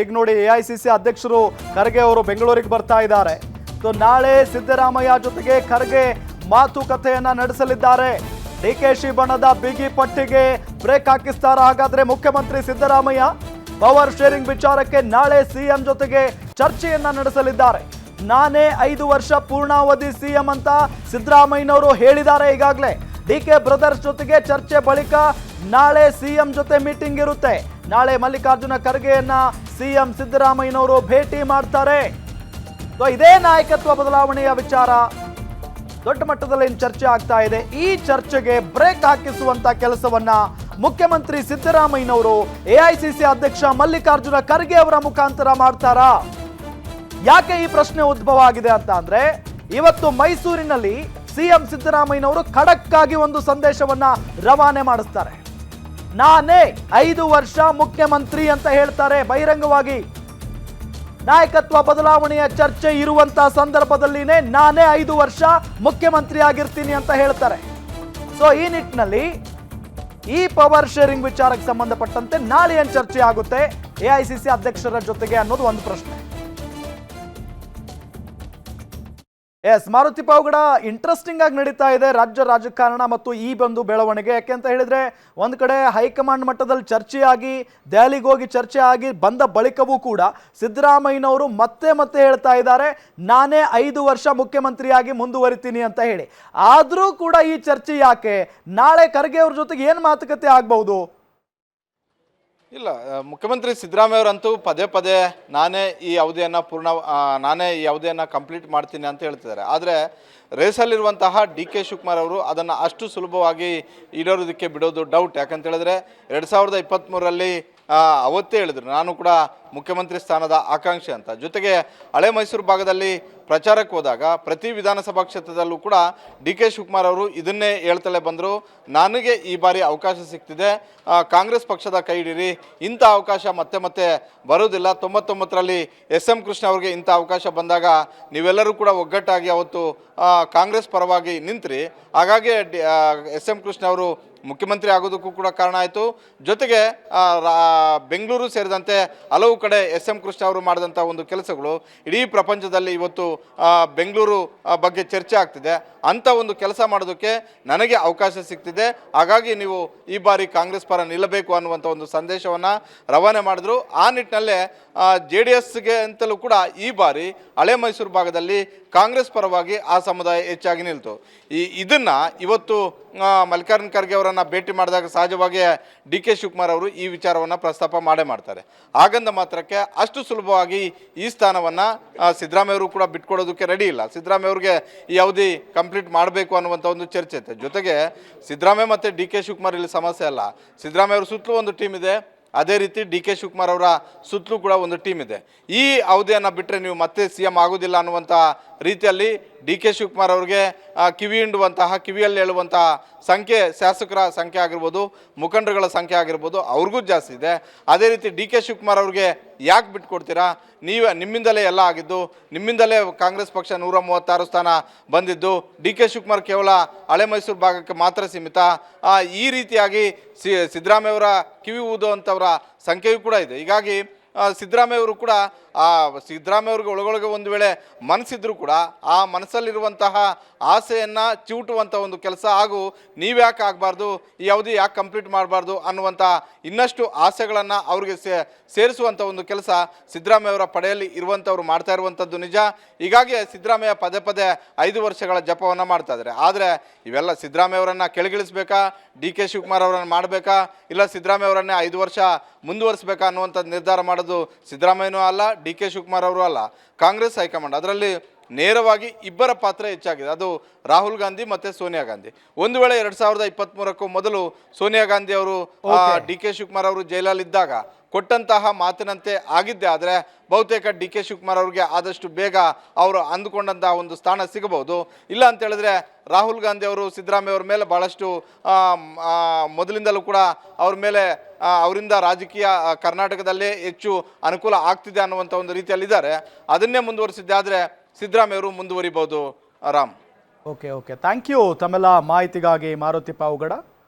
ಈಗ ನೋಡಿ AICC ಅಧ್ಯಕ್ಷರು ಖರ್ಗೆ ಅವರು ಬೆಂಗಳೂರಿಗೆ ಬರ್ತಾ ಇದ್ದಾರೆ. ಸೊ ನಾಳೆ ಸಿದ್ದರಾಮಯ್ಯ ಜೊತೆಗೆ ಖರ್ಗೆ ಮಾತುಕತೆಯನ್ನ ನಡೆಸಲಿದ್ದಾರೆ. DKಶ ಬಣದ ಬಿಗಿ ಪಟ್ಟಿಗೆ ಬ್ರೇಕ್ ಹಾಕಿಸ್ತಾರ ಹಾಗಾದ್ರೆ ಮುಖ್ಯಮಂತ್ರಿ ಸಿದ್ದರಾಮಯ್ಯ? ಪವರ್ ಶೇರಿಂಗ್ ವಿಚಾರಕ್ಕೆ ನಾಳೆ ಸಿಎಂ ಜೊತೆಗೆ ಚರ್ಚೆಯನ್ನ ನಡೆಸಲಿದ್ದಾರೆ. ನಾನೇ 5 ವರ್ಷ ಪೂರ್ಣಾವಧಿ ಸಿಎಂ ಅಂತ ಸಿದ್ದರಾಮಯ್ಯನವರು ಹೇಳಿದ್ದಾರೆ. ಈಗಾಗಲೇ DK ಬ್ರದರ್ಸ್ ಜೊತೆಗೆ ಚರ್ಚೆ ಬಳಿಕ ನಾಳೆ ಸಿಎಂ ಜೊತೆ ಮೀಟಿಂಗ್ ಇರುತ್ತೆ. ನಾಳೆ ಮಲ್ಲಿಕಾರ್ಜುನ ಖರ್ಗೆಯನ್ನ ಸಿಎಂ ಸಿದ್ದರಾಮಯ್ಯನವರು ಭೇಟಿ ಮಾಡ್ತಾರೆ. ಸೊ ಇದೇ ನಾಯಕತ್ವ ಬದಲಾವಣೆಯ ವಿಚಾರ ದೊಡ್ಡ ಮಟ್ಟದಲ್ಲಿ ಚರ್ಚೆ ಆಗ್ತಾ ಇದೆ. ಈ ಚರ್ಚೆಗೆ ಬ್ರೇಕ್ ಹಾಕಿಸುವಂತ ಕೆಲಸವನ್ನ ಮುಖ್ಯಮಂತ್ರಿ ಸಿದ್ದರಾಮಯ್ಯನವರು AICC ಅಧ್ಯಕ್ಷ ಮಲ್ಲಿಕಾರ್ಜುನ ಖರ್ಗೆ ಅವರ ಮುಖಾಂತರ ಮಾಡ್ತಾರಾ? ಯಾಕೆ ಈ ಪ್ರಶ್ನೆ ಉದ್ಭವ ಆಗಿದೆ ಅಂತ ಅಂದ್ರೆ, ಇವತ್ತು ಮೈಸೂರಿನಲ್ಲಿ ಸಿಎಂ ಸಿದ್ದರಾಮಯ್ಯನವರು ಖಡಕ್ ಆಗಿ ಒಂದು ಸಂದೇಶವನ್ನ ರವಾನೆ ಮಾಡಿಸ್ತಾರೆ. ನಾನೇ 5 ವರ್ಷ ಮುಖ್ಯಮಂತ್ರಿ ಅಂತ ಹೇಳ್ತಾರೆ ಬಹಿರಂಗವಾಗಿ. ನಾಯಕತ್ವ ಬದಲಾವಣೆಯ ಚರ್ಚೆ ಇರುವಂತ ಸಂದರ್ಭದಲ್ಲಿನೇ ನಾನೇ 5 ವರ್ಷ ಮುಖ್ಯಮಂತ್ರಿ ಆಗಿರ್ತೀನಿ ಅಂತ ಹೇಳ್ತಾರೆ. ಸೊ ಈ ನಿಟ್ಟಿನಲ್ಲಿ ಈ ಪವರ್ ಶೇರಿಂಗ್ ವಿಚಾರಕ್ಕೆ ಸಂಬಂಧಪಟ್ಟಂತೆ ನಾಳೆ ಏನ್ ಚರ್ಚೆ ಆಗುತ್ತೆ AICC ಅಧ್ಯಕ್ಷರ ಜೊತೆಗೆ ಅನ್ನೋದು ಒಂದು ಪ್ರಶ್ನೆ. ಎಸ್ ಮಾರುತಿ ಪಾವಗಡ, ಇಂಟ್ರೆಸ್ಟಿಂಗ್ ಆಗಿ ನಡೀತಾ ಇದೆ ರಾಜ್ಯ ರಾಜಕಾರಣ ಮತ್ತು ಈ ಒಂದು ಬೆಳವಣಿಗೆ. ಯಾಕೆಂತ ಹೇಳಿದ್ರೆ ಒಂದು ಕಡೆ ಹೈಕಮಾಂಡ್ ಮಟ್ಟದಲ್ಲಿ ಚರ್ಚೆಯಾಗಿ ದೆಹಲಿಗೆ ಹೋಗಿ ಚರ್ಚೆ ಆಗಿ ಬಂದ ಬಳಿಕವೂ ಕೂಡ ಸಿದ್ದರಾಮಯ್ಯನವರು ಮತ್ತೆ ಹೇಳ್ತಾ ಇದ್ದಾರೆ ನಾನೇ 5 ವರ್ಷ ಮುಖ್ಯಮಂತ್ರಿಯಾಗಿ ಮುಂದುವರಿತೀನಿ ಅಂತ ಹೇಳಿ. ಆದರೂ ಕೂಡ ಈ ಚರ್ಚೆ ಯಾಕೆ? ನಾಳೆ ಖರ್ಗೆ ಅವ್ರ ಜೊತೆಗೆ ಏನು ಮಾತುಕತೆ ಆಗ್ಬಹುದು? ಇಲ್ಲ, ಮುಖ್ಯಮಂತ್ರಿ ಸಿದ್ದರಾಮಯ್ಯ ಅವರಂತೂ ಪದೇ ನಾನೇ ಈ ಅವಧಿಯನ್ನು ಕಂಪ್ಲೀಟ್ ಮಾಡ್ತೀನಿ ಅಂತ ಹೇಳ್ತಿದ್ದಾರೆ. ಆದರೆ ರೇಸಲ್ಲಿರುವಂತಹ DK ಶಿವಕುಮಾರ್ ಅವರು ಅದನ್ನು ಅಷ್ಟು ಸುಲಭವಾಗಿ ಈಡೇರೋದಕ್ಕೆ ಬಿಡೋದು ಡೌಟ್. ಯಾಕಂತ ಹೇಳಿದ್ರೆ 2023ರಲ್ಲಿ ಅವತ್ತೇ ಹೇಳಿದ್ರು ನಾನು ಕೂಡ ಮುಖ್ಯಮಂತ್ರಿ ಸ್ಥಾನದ ಆಕಾಂಕ್ಷಿ ಅಂತ. ಜೊತೆಗೆ ಹಳೆ ಮೈಸೂರು ಭಾಗದಲ್ಲಿ ಪ್ರಚಾರಕ್ಕೆ ಹೋದಾಗ ಪ್ರತಿ ವಿಧಾನಸಭಾ ಕ್ಷೇತ್ರದಲ್ಲೂ ಕೂಡ DK ಶಿವಕುಮಾರ್ ಅವರು ಇದನ್ನೇ ಹೇಳ್ತಲೇ ಬಂದರು, ನನಗೆ ಈ ಬಾರಿ ಅವಕಾಶ ಸಿಗ್ತಿದೆ, ಕಾಂಗ್ರೆಸ್ ಪಕ್ಷದ ಕೈ ಹಿಡೀರಿ, ಇಂಥ ಅವಕಾಶ ಮತ್ತೆ ಬರೋದಿಲ್ಲ. 99ರಲ್ಲಿ SM ಕೃಷ್ಣ ಅವ್ರಿಗೆ ಇಂಥ ಅವಕಾಶ ಬಂದಾಗ ನೀವೆಲ್ಲರೂ ಕೂಡ ಒಗ್ಗಟ್ಟಾಗಿ ಅವತ್ತು ಕಾಂಗ್ರೆಸ್ ಪರವಾಗಿ ನಿಂತ್ರಿ. ಹಾಗಾಗಿ SM ಕೃಷ್ಣ ಅವರು ಮುಖ್ಯಮಂತ್ರಿ ಆಗೋದಕ್ಕೂ ಕೂಡ ಕಾರಣ ಆಯಿತು. ಜೊತೆಗೆ ಬೆಂಗಳೂರು ಸೇರಿದಂತೆ ಹಲವು ಕಡೆ SM ಕೃಷ್ಣ ಅವರು ಮಾಡಿದಂಥ ಒಂದು ಕೆಲಸಗಳು ಇಡೀ ಪ್ರಪಂಚದಲ್ಲಿ ಇವತ್ತು ಬೆಂಗಳೂರು ಬಗ್ಗೆ ಚರ್ಚೆ ಆಗ್ತಿದೆ. ಅಂಥ ಒಂದು ಕೆಲಸ ಮಾಡೋದಕ್ಕೆ ನನಗೆ ಅವಕಾಶ ಸಿಗ್ತಿದೆ, ಹಾಗಾಗಿ ನೀವು ಈ ಬಾರಿ ಕಾಂಗ್ರೆಸ್ ಪರ ನಿಲ್ಲಬೇಕು ಅನ್ನುವಂಥ ಒಂದು ಸಂದೇಶವನ್ನು ರವಾನೆ ಮಾಡಿದ್ರು. ಆ ನಿಟ್ಟಿನಲ್ಲೇ JDSಗೆ ಅಂತಲೂ ಕೂಡ ಈ ಬಾರಿ ಹಳೆ ಮೈಸೂರು ಭಾಗದಲ್ಲಿ ಕಾಂಗ್ರೆಸ್ ಪರವಾಗಿ ಆ ಸಮುದಾಯ ಹೆಚ್ಚಾಗಿ ನಿಲ್ತು. ಇದನ್ನು ಇವತ್ತು ಮಲ್ಲಿಕಾರ್ಜುನ ಖರ್ಗೆ ಅವರನ್ನು ಭೇಟಿ ಮಾಡಿದಾಗ ಸಹಜವಾಗಿ DK ಶಿವಕುಮಾರ್ ಅವರು ಈ ವಿಚಾರವನ್ನು ಪ್ರಸ್ತಾಪ ಮಾಡ್ತಾರೆ. ಹಾಗಂದ ಮಾತ್ರಕ್ಕೆ ಅಷ್ಟು ಸುಲಭವಾಗಿ ಈ ಸ್ಥಾನವನ್ನು ಸಿದ್ದರಾಮಯ್ಯ ಅವರು ಕೂಡ ಬಿಟ್ಕೊಡೋದಕ್ಕೆ ರೆಡಿ ಇಲ್ಲ. ಸಿದ್ದರಾಮಯ್ಯ ಅವ್ರಿಗೆ ಈ ಅವಧಿ ಕಂಪ್ಲೀಟ್ ಮಾಡಬೇಕು ಅನ್ನುವಂಥ ಒಂದು ಚರ್ಚೆ ಇದೆ. ಜೊತೆಗೆ ಸಿದ್ದರಾಮಯ್ಯ ಮತ್ತು DK ಶಿವಕುಮಾರ್ ಇಲ್ಲಿ ಸಮಸ್ಯೆ ಅಲ್ಲ. ಸಿದ್ದರಾಮಯ್ಯ ಅವರು ಸುತ್ತಲೂ ಒಂದು ಟೀಮ್ ಇದೆ, ಅದೇ ರೀತಿ DK ಶಿವಕುಮಾರ್ ಅವರ ಸುತ್ತಲೂ ಕೂಡ ಒಂದು ಟೀಮ್ ಇದೆ. ಈ ಅವಧಿಯನ್ನು ಬಿಟ್ಟರೆ ನೀವು ಮತ್ತೆ CM ಆಗೋದಿಲ್ಲ ಅನ್ನುವಂಥ ರೀತಿಯಲ್ಲಿ DK ಶಿವಕುಮಾರ್ ಅವ್ರಿಗೆ ಕಿವಿಯಲ್ಲಿ ಹೇಳುವಂತಹ ಸಂಖ್ಯೆ, ಶಾಸಕರ ಸಂಖ್ಯೆ ಆಗಿರ್ಬೋದು, ಮುಖಂಡರುಗಳ ಸಂಖ್ಯೆ ಆಗಿರ್ಬೋದು, ಅವ್ರಿಗೂ ಜಾಸ್ತಿ ಇದೆ. ಅದೇ ರೀತಿ DK ಶಿವಕುಮಾರ್ ಅವ್ರಿಗೆ ಯಾಕೆ ಬಿಟ್ಕೊಡ್ತೀರಾ? ನಿಮ್ಮಿಂದಲೇ ಎಲ್ಲ ಆಗಿದ್ದು, ನಿಮ್ಮಿಂದಲೇ ಕಾಂಗ್ರೆಸ್ ಪಕ್ಷ 136 ಸ್ಥಾನ ಬಂದಿದ್ದು, DK ಶಿವಕುಮಾರ್ ಕೇವಲ ಹಳೆ ಮೈಸೂರು ಭಾಗಕ್ಕೆ ಮಾತ್ರ ಸೀಮಿತ. ಈ ರೀತಿಯಾಗಿ ಸಿದ್ದರಾಮಯ್ಯ ಅವರ ಕಿವಿ ಊದುವಂಥವರ ಸಂಖ್ಯೆಯೂ ಕೂಡ ಇದೆ. ಹೀಗಾಗಿ ಸಿದ್ದರಾಮಯ್ಯ ಅವರು ಕೂಡ ಸಿದ್ದರಾಮಯ್ಯ ಅವ್ರಿಗೆ ಒಳಗೊಳಗೆ ಒಂದು ವೇಳೆ ಮನಸ್ಸಿದ್ರೂ ಕೂಡ ಆ ಮನಸ್ಸಲ್ಲಿರುವಂತಹ ಆಸೆಯನ್ನು ಚಿವುಟುವಂಥ ಒಂದು ಕೆಲಸ, ಹಾಗೂ ನೀವ್ಯಾಕೆ ಆಗಬಾರ್ದು, ಈ ಅವಧಿ ಯಾಕೆ ಕಂಪ್ಲೀಟ್ ಮಾಡಬಾರ್ದು ಅನ್ನುವಂಥ ಇನ್ನಷ್ಟು ಆಸೆಗಳನ್ನು ಅವ್ರಿಗೆ ಸೇರಿಸುವಂಥ ಒಂದು ಕೆಲಸ ಸಿದ್ದರಾಮಯ್ಯ ಅವರ ಪಡೆಯಲ್ಲಿ ಇರುವಂಥವ್ರು ಮಾಡ್ತಾ ಇರುವಂಥದ್ದು ನಿಜ. ಹೀಗಾಗಿ ಸಿದ್ದರಾಮಯ್ಯ ಪದೇ 5 ವರ್ಷಗಳ ಜಪವನ್ನು ಮಾಡ್ತಾ ಇದ್ದಾರೆ. ಆದರೆ ಇವೆಲ್ಲ ಸಿದ್ದರಾಮಯ್ಯ ಅವರನ್ನು ಕೆಳಗಿಳಿಸ್ಬೇಕಾ, DK ಶಿವಕುಮಾರ್ ಅವರನ್ನು ಮಾಡಬೇಕಾ, ಇಲ್ಲ ಸಿದ್ದರಾಮಯ್ಯ ಅವರನ್ನೇ 5 ವರ್ಷ ಮುಂದುವರಿಸಬೇಕಾ ಅನ್ನುವಂಥದ್ದು ನಿರ್ಧಾರ ಮಾಡೋದು ಸಿದ್ದರಾಮಯ್ಯನೂ ಅಲ್ಲ, DK ಶಿವಕುಮಾರ್ ಅವರು ಅಲ್ಲ, ಕಾಂಗ್ರೆಸ್ ಹೈಕಮಾಂಡ್. ಅದರಲ್ಲಿ ನೇರವಾಗಿ ಇಬ್ಬರ ಪಾತ್ರ ಹೆಚ್ಚಾಗಿದೆ, ಅದು ರಾಹುಲ್ ಗಾಂಧಿ ಮತ್ತು ಸೋನಿಯಾ ಗಾಂಧಿ. ಒಂದು ವೇಳೆ 2023ಕ್ಕೂ ಮೊದಲು ಸೋನಿಯಾ ಗಾಂಧಿ ಅವರು DK ಶಿವಕುಮಾರ್ ಅವರು ಜೈಲಲ್ಲಿದ್ದಾಗ ಕೊಟ್ಟಂತಹ ಮಾತಿನಂತೆ ಆಗಿದ್ದೆ ಆದರೆ ಬಹುತೇಕ DK ಶಿವಕುಮಾರ್ ಅವ್ರಿಗೆ ಆದಷ್ಟು ಬೇಗ ಅವರು ಅಂದುಕೊಂಡಂತಹ ಒಂದು ಸ್ಥಾನ ಸಿಗಬಹುದು. ಇಲ್ಲ ಅಂತ ಹೇಳಿದ್ರೆ ರಾಹುಲ್ ಗಾಂಧಿ ಅವರು ಸಿದ್ದರಾಮಯ್ಯ ಅವ್ರ ಮೇಲೆ ಭಾಳಷ್ಟು ಮೊದಲಿಂದಲೂ ಕೂಡ ಅವ್ರ ಮೇಲೆ ಅವರಿಂದ ರಾಜಕೀಯ ಕರ್ನಾಟಕದಲ್ಲೇ ಹೆಚ್ಚು ಅನುಕೂಲ ಆಗ್ತಿದೆ ಅನ್ನುವಂಥ ಒಂದು ರೀತಿಯಲ್ಲಿದ್ದಾರೆ. ಅದನ್ನೇ ಮುಂದುವರಿಸಿದ್ದೆ ಆದರೆ ಸಿದ್ದರಾಮಯ್ಯ ಅವರು ಮುಂದುವರಿಬಹುದು. ರಾಮ್, ಓಕೆ ಥ್ಯಾಂಕ್ ಯು ತಮ್ಮೆಲ್ಲ ಮಾಹಿತಿಗಾಗಿ ಮಾರುತಿ ಪಾವಗಡ.